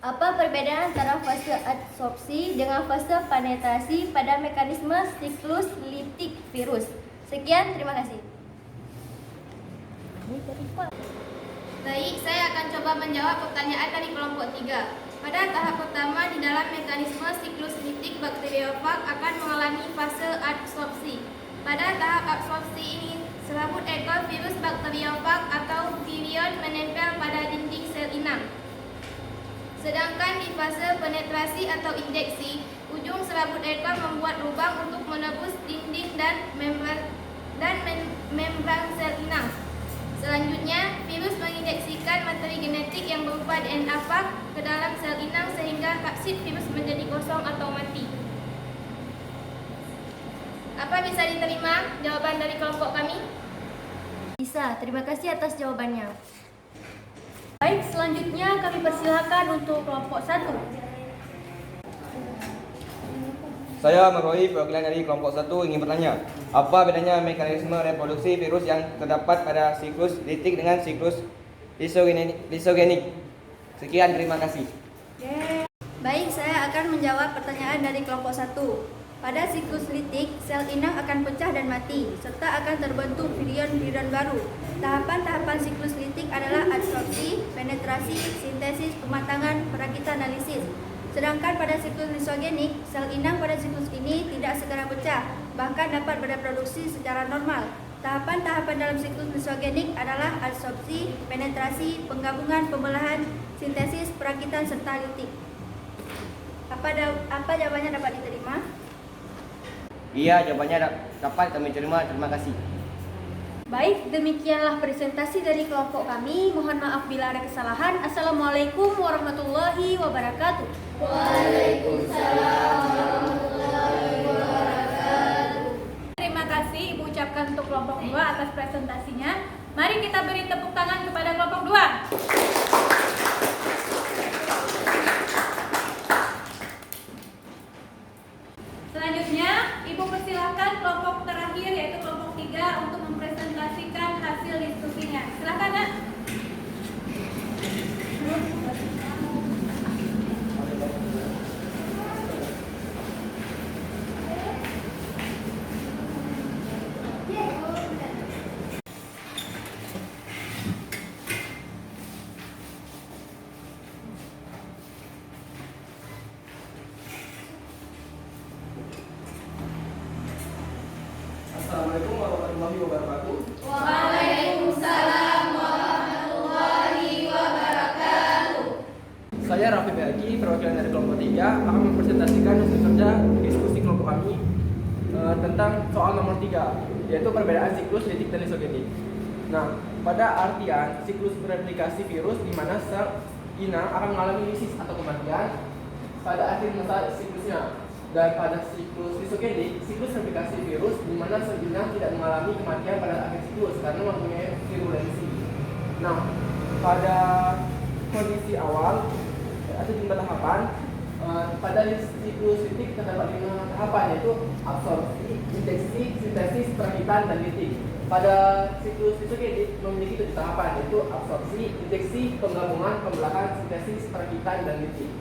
Apa perbedaan antara fase adsorpsi dengan fase penetrasi pada mekanisme siklus litik virus? Sekian, terima kasih. Baik, saya akan coba menjawab pertanyaan dari kelompok 3. Pada tahap pertama di dalam mekanisme siklus litik, bakteriofag akan mengalami fase adsorpsi. Pada tahap absorpsi ini, serabut ekor virus bakteriofag atau virion menempel pada dinding sel inang. Sedangkan di fase penetrasi atau injeksi, ujung serabut ekor membuat lubang untuk menembus dinding dan membran sel inang. Selanjutnya, virus menginjeksikan materi genetik yang berupa DNA fag ke dalam sel inang sehingga kapsid virus menjadi kosong atau mati. Apa bisa diterima jawaban dari kelompok kami? Bisa, terima kasih atas jawabannya. Baik, selanjutnya kami persilakan untuk kelompok 1. Saya Marwai, perwakilan dari kelompok 1 ingin bertanya, apa bedanya mekanisme reproduksi virus yang terdapat pada siklus litik dengan siklus lisogenik? Sekian, terima kasih. Baik, saya akan menjawab pertanyaan dari kelompok 1. Pada siklus litik, sel inang akan pecah dan mati, serta akan terbentuk virion-virion baru. Tahapan-tahapan siklus litik adalah adsorpsi, penetrasi, sintesis, pematangan, perakitan, analisis. Sedangkan pada siklus lisogenik, sel inang pada siklus ini tidak segera pecah, bahkan dapat bereproduksi secara normal. Tahapan-tahapan dalam siklus lisogenik adalah adsorpsi, penetrasi, penggabungan, pembelahan, sintesis, perakitan, serta litik. Apa jawabannya dapat diterima? Iya, jawabannya dapat kami terima. Terima kasih. Baik, demikianlah presentasi dari kelompok kami. Mohon maaf bila ada kesalahan. Assalamualaikum warahmatullahi wabarakatuh. Waalaikumsalam warahmatullahi wabarakatuh. Terima kasih Ibu ucapkan untuk kelompok 2 atas presentasinya. Mari kita beri tepuk tangan kepada kelompok 2. Selanjutnya, Ibu persilahkan kelompok terakhir yaitu kelompok 3 untuk mempresentasikan hasil diskusinya. Silakan, Nak. Assalamualaikum warahmatullahi wabarakatuh. Waalaikumsalam warahmatullahi wabarakatuh. Saya Raffi Berki, perwakilan dari kelompok 3 akan mempresentasikan hasil kerja diskusi kelompok kami tentang soal nomor 3, yaitu perbedaan siklus litik dan lisogenik. Nah, pada artian siklus replikasi virus di mana sel inang akan mengalami lisis atau kematian pada akhir masa siklusnya. Dan pada siklus lisogenik, siklus replikasi virus di mana sel inang tidak mengalami kematian pada akhir siklus karena mempunyai virulensi. Nah, pada kondisi awal atau 5 tahapan, pada siklus litik terdapat 5 tahapan, yaitu absorpsi, injeksi, sintesis, perakitan, dan litik. Pada siklus lisogenik memiliki 7 tahapan, yaitu absorpsi, injeksi, penggabungan, pembelahan, sintesis, perakitan, dan litik.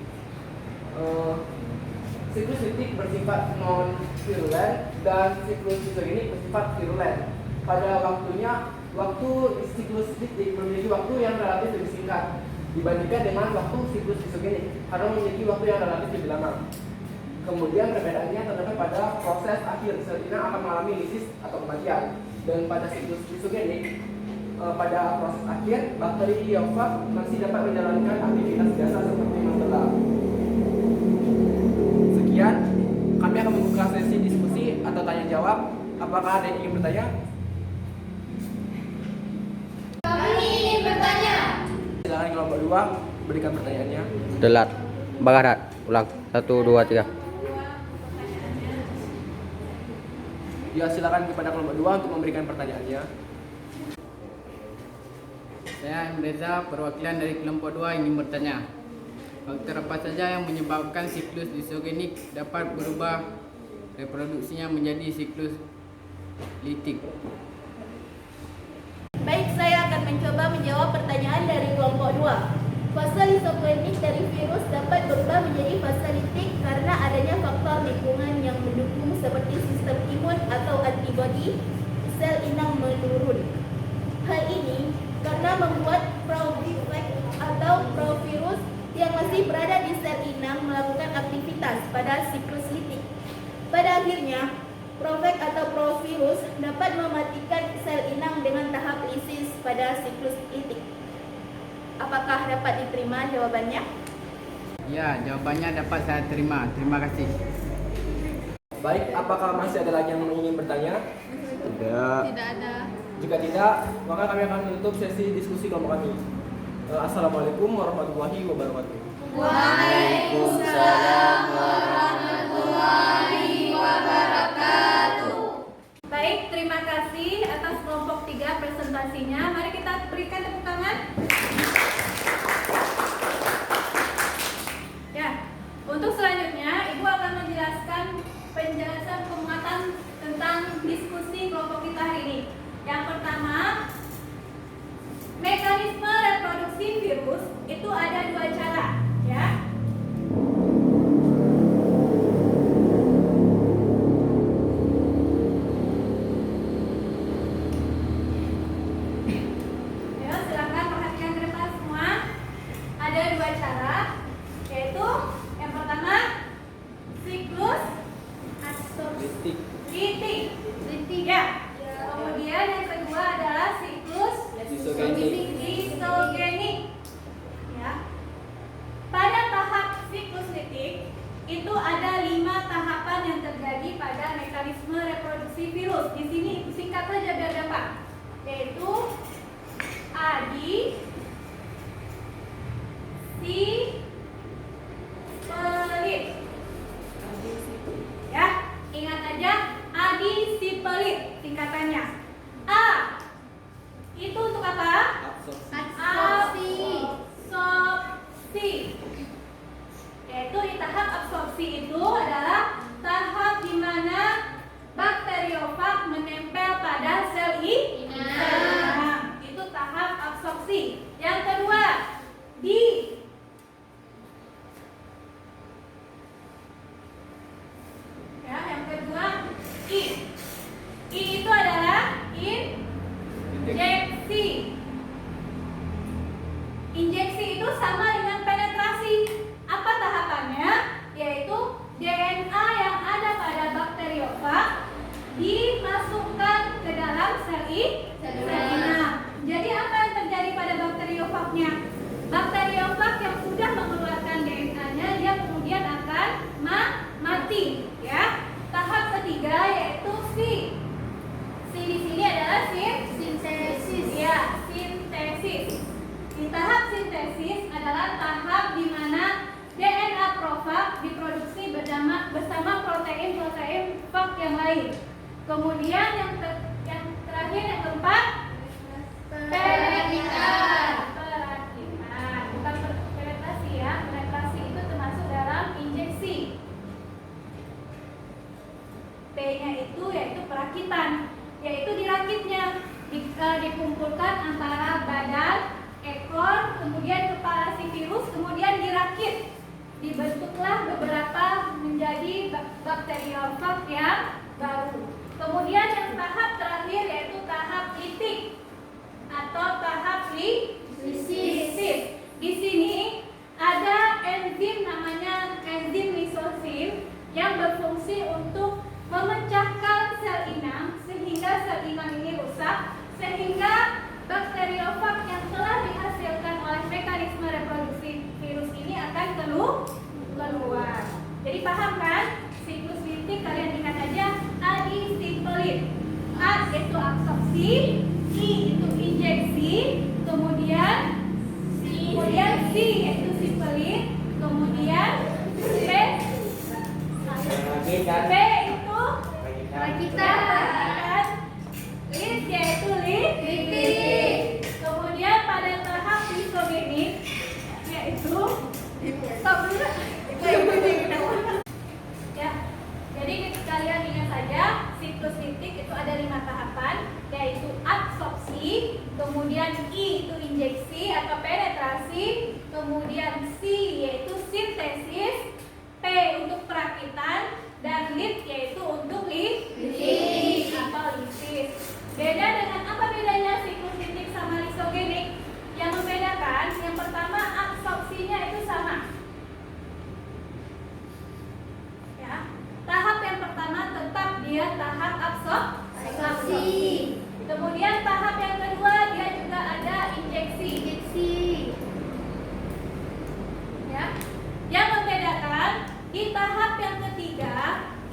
Siklus litik bersifat non-virulen dan siklus lisogenik bersifat virulen. Pada waktu siklus litik memiliki waktu yang relatif lebih singkat dibandingkan dengan waktu siklus lisogenik karena memiliki waktu yang relatif lebih lama. Kemudian perbedaannya terdapat pada proses akhir, sel inang akan mengalami lisis atau kematian. Dan pada siklus lisogenik, pada proses akhir, bakteri liofag masih dapat menjalankan aktivitas biasa seperti membela. Sekian, kami akan membuka sesi diskusi atau tanya jawab. Apakah ada yang ingin bertanya? Kami ingin bertanya. Silakan kelompok 2 berikan pertanyaannya. Delat, Bagarat, ulang 1, 2, 3. Ya, silakan kepada kelompok 2 untuk memberikan pertanyaannya. Saya Reza, perwakilan dari kelompok 2 ingin bertanya. Faktor apa saja yang menyebabkan siklus lisogenik dapat berubah reproduksinya menjadi siklus litik? Baik, saya akan mencoba menjawab pertanyaan dari kelompok 2. Fase lisogenik dari virus dapat berubah menjadi fase litik karena adanya faktor lingkungan yang mendukung seperti sistem imun atau antibodi sel inang menurun. Hal ini karena membuat provirus atau provirus yang masih berada di inang melakukan aktivitas pada siklus litik. Pada akhirnya, profag atau provirus dapat mematikan sel inang dengan tahap lisis pada siklus litik. Apakah dapat diterima jawabannya? Ya, jawabannya dapat saya terima. Terima kasih. Baik, apakah masih ada lagi yang ingin bertanya? Tidak. Tidak ada. Jika tidak, maka kami akan menutup sesi diskusi kelompok kami. Assalamualaikum warahmatullahi wabarakatuh. Waalaikumsalam warahmatullahi wabarakatuh. Baik, terima kasih atas kelompok 3 presentasinya. Mari kita berikan tepuk tangan. Ya, untuk selanjutnya Ibu akan menjelaskan penjelasan penguatan tentang diskusi kelompok kita hari ini. Yang pertama, mekanisme reproduksi virus itu ada 2 cara, ya. Ya, silakan perhatikan ke depan semua. Ada 2 cara, yaitu yang pertama siklus Litik. litik, ya. Kemudian yang kedua adalah siklus lisogenik. Ya. Pada tahap siklus litik itu ada 5 tahapan yang terjadi pada mekanisme reproduksi virus. Di sini singkat saja biar gampang, yaitu adi, sipelit. Ya, ingat aja adisipelit tingkatannya. A itu untuk apa? Absorpsi. Yaitu di tahap absorpsi itu adalah tahap di mana bakteriofag menempel pada sel inang. Itu tahap absorpsi. Yang kedua, di. Ya, yang kedua I. I itu adalah injeksi. Injeksi itu sama dengan penetrasi. Apa tahapannya? Yaitu DNA yang ada pada bakteriofag dimasukkan ke dalam sel inang. Jadi apa yang terjadi pada bakteriofagnya? Bakteriofag yang sudah mengeluarkan DNA-nya, dia kemudian akan mati. Ya. Tahap ketiga yaitu si. Si di sini adalah sintesis. Ya, sintesis. Di tahap sintesis adalah tahap di mana DNA profag diproduksi bersama protein-protein fag yang lain. Kemudian yang terakhir, yang keempat, perakitan. Bukan penetrasi ya. Penetrasi itu termasuk dalam injeksi. P-nya itu yaitu perakitan, yaitu dirakitnya, dikumpulkan antara badan, ekor, kemudian kepala si virus, kemudian dirakit. Dibentuklah beberapa menjadi bakteriofag yang baru. Kemudian yang tahap terakhir yaitu tahap litik atau tahap lisis. Di sini ada enzim namanya enzim lisosim yang berfungsi untuk memecahkan sel inang sehingga sel inang ini rusak, sehingga bakteriofag yang telah dihasilkan oleh mekanisme reproduksi virus ini akan keluar. Jadi paham kan? Siklus litik kalian ingat aja adisipelit. A itu absorpsi, I itu injeksi, kemudian C yaitu sipelit, kemudian P itu rakitan, lis yaitu litik. Kemudian pada tahap lisogenik yaitu stop dulu. Ya, jadi kalian ingat saja siklus litik itu ada 5 tahapan, yaitu absorpsi, kemudian I itu injeksi atau penetrasi, kemudian C yaitu sintesis, P untuk perakitan, dan lit yaitu untuk lisis atau lisis. Beda dengan apa bedanya siklus litik sama lisogenik? Yang membedakan, yang pertama absorpsinya itu sama.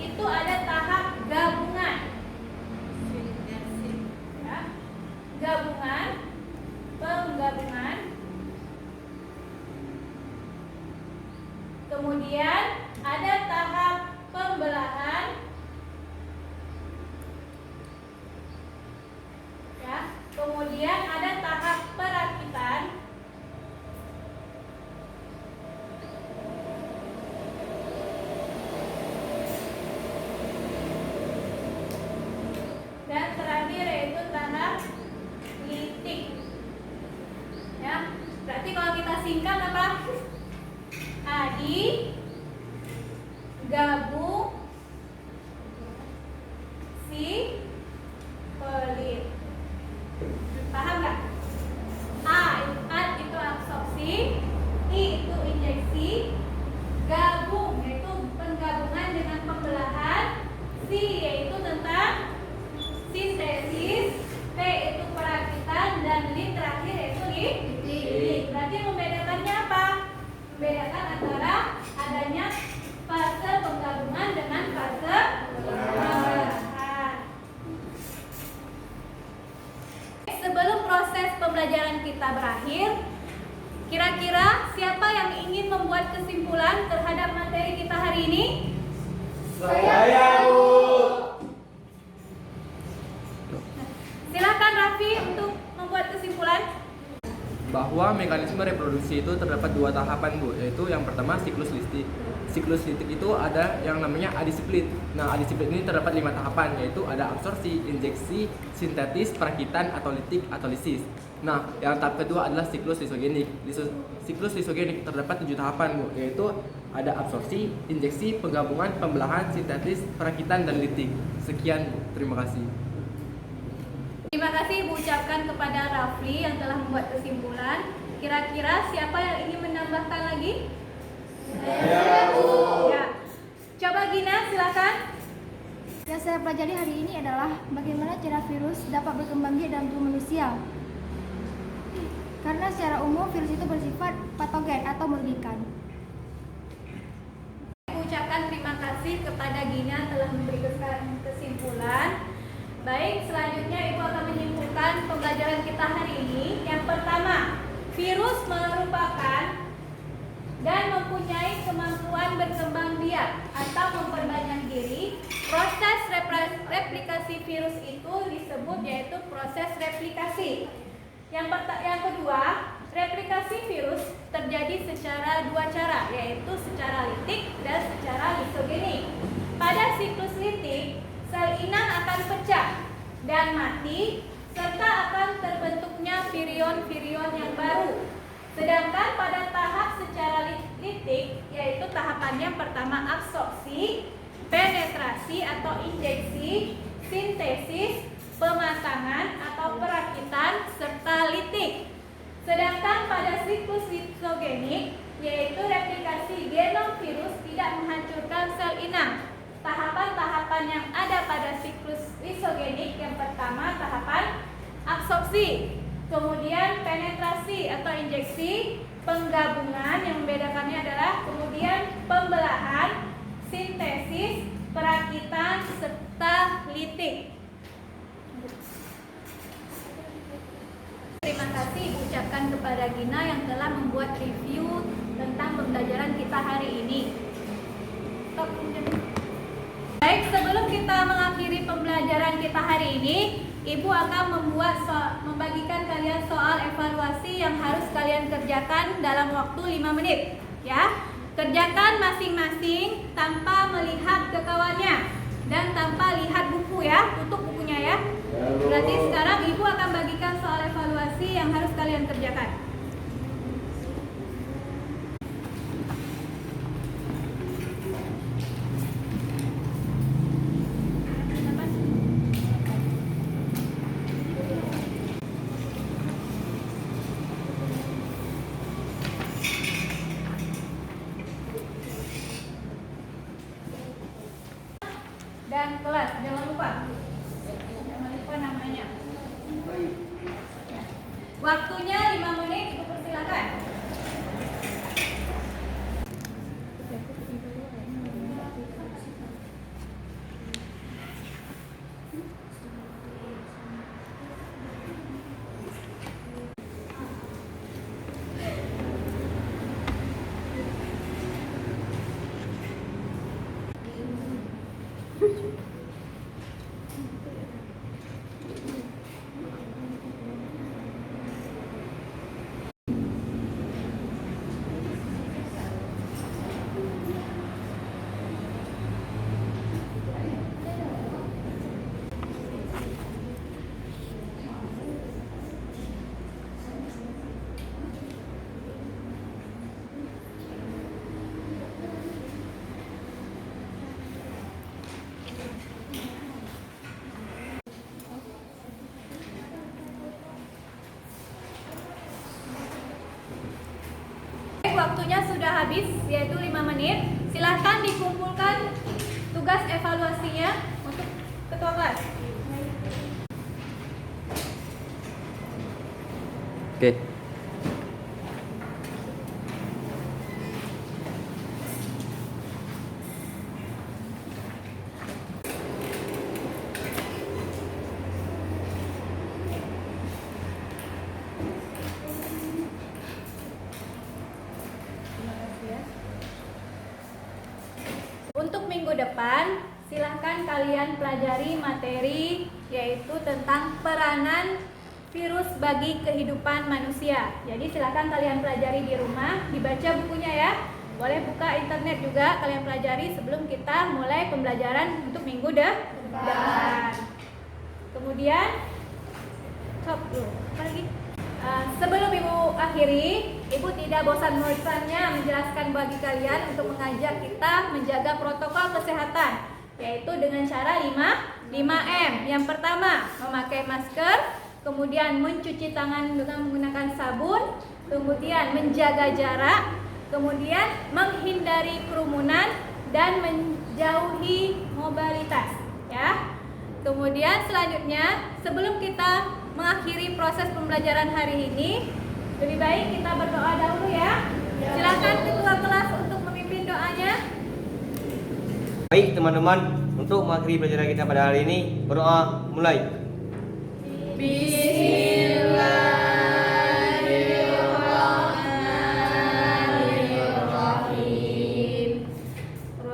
itu ada tahap gabungan. Ya. Gabungan, penggabungan. Kemudian ada tahap pembelahan. Ya. Kemudian ada tahap perakitan. Dan terakhir yaitu tahap litik. Ya, berarti kalau kita singkat apa? Adi, gabung, si, pelit. Paham nggak? Ad itu absorpsi, I itu injeksi, gabung yaitu penggabungan dengan pembelahan, si yaitu tentang sintesis, P itu perakitan, dan lid terakhir yaitu litik. Berarti membedakannya apa? Membedakan antara adanya fase penggabungan dengan fase pembelahan. Sebelum proses pembelajaran kita berakhir, kira-kira siapa yang ingin membuat kesimpulan terhadap materi kita hari ini? Saya, Bu. Silakan Raffi untuk membuat kesimpulan. Bahwa mekanisme reproduksi itu terdapat dua tahapan, Bu, yaitu yang pertama siklus litik. Siklus litik itu ada yang namanya adisiplit. Nah, adisiplit ini terdapat 5 tahapan, yaitu ada absorpsi, injeksi, sintetis, perakitan atau litik atau lisis. Nah, yang tahap kedua adalah siklus lisogenik. Siklus lisogenik terdapat 7 tahapan, Bu, yaitu ada absorpsi, injeksi, penggabungan, pembelahan, sintetis, perakitan dan litik. Sekian, Bu. Terima kasih. Terima kasih Ibu ucapkan kepada Rafli yang telah membuat kesimpulan. Kira-kira siapa yang ingin menambahkan lagi? Saya, Bu. Ya. Coba Gina, silakan. Yang saya pelajari hari ini adalah bagaimana cara virus dapat berkembang biak dalam tubuh manusia. Karena secara umum virus itu bersifat patogen atau merugikan. Ibu ucapkan terima kasih kepada Gina telah memberikan kesimpulan. Baik, selanjutnya Ibu akan menyimpulkan pembelajaran kita hari ini. Yang pertama, virus merupakan dan mempunyai kemampuan berkembang biak atau memperbanyak diri. Proses replikasi virus itu disebut yaitu proses replikasi. Yang kedua, replikasi virus terjadi secara dua cara, yaitu secara litik dan secara lisogenik. Pada siklus litik, sel inang akan pecah dan mati serta akan terbentuknya virion-virion yang baru. Sedangkan pada tahap secara litik, yaitu tahapan yang pertama absorpsi, penetrasi atau injeksi, sintesis, pematangan atau perakitan, serta litik. Sedangkan pada siklus lisogenik, yaitu replikasi genom virus tidak menghancurkan sel inang. Tahapan-tahapan yang ada pada siklus lisogenik, yang pertama tahapan absorpsi, kemudian penetrasi atau injeksi, penggabungan yang membedakannya adalah kemudian pembelahan, sintesis, perakitan, serta litik. Terima kasih Ibu ucapkan kepada Gina yang telah membuat review tentang pembelajaran kita hari ini. Baik, sebelum kita mengakhiri pembelajaran kita hari ini, Ibu akan membagikan kalian soal evaluasi yang harus kalian kerjakan dalam waktu 5 menit. Ya, kerjakan masing-masing tanpa melihat ke kawannya dan tanpa lihat buku ya, tutup bukunya ya. Berarti sekarang Ibu akan bagikan soal evaluasi yang harus kalian kerjakan. Dan kelas, jangan lupa namanya. Waktunya 5 menit, Ibu persilakan. waktunya sudah habis, yaitu 5 menit. Silahkan dikumpulkan tugas evaluasinya untuk ketua kelas. Oke. Untuk minggu depan, silahkan kalian pelajari materi yaitu tentang peranan virus bagi kehidupan manusia. Jadi silahkan kalian pelajari di rumah, dibaca bukunya ya. Boleh buka internet juga kalian pelajari sebelum kita mulai pembelajaran untuk minggu depan. Kemudian, stop dulu. Apa lagi? Sebelum Ibu akhiri, Ibu tidak bosan-bosannya menjelaskan bagi kalian untuk mengajak kita menjaga protokol kesehatan, yaitu dengan cara 5M. Yang pertama, memakai masker, kemudian mencuci tangan dengan menggunakan sabun, kemudian menjaga jarak, kemudian menghindari kerumunan dan menjauhi mobilitas, ya. Kemudian selanjutnya, sebelum kita mengakhiri proses pembelajaran hari ini, lebih baik kita berdoa dahulu ya. Silakan ketua kelas untuk memimpin doanya. Baik teman-teman, untuk mengakhiri pelajaran kita pada hari ini, berdoa mulai. Bismillahirrahmanirrahim.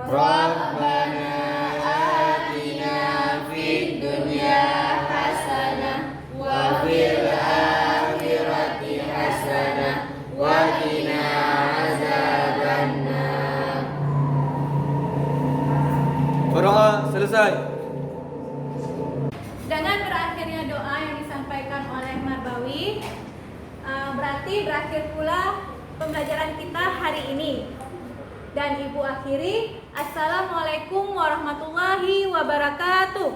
Rabbana atina fid dunya hasanah wa fil akhirati hasanah wa qina azabannar. Berdoa selesai. Dengan berakhirnya doa yang disampaikan oleh Marbawi, berarti berakhir pula pembelajaran kita hari ini. Dan Ibu akhiri, Assalamualaikum warahmatullahi wabarakatuh.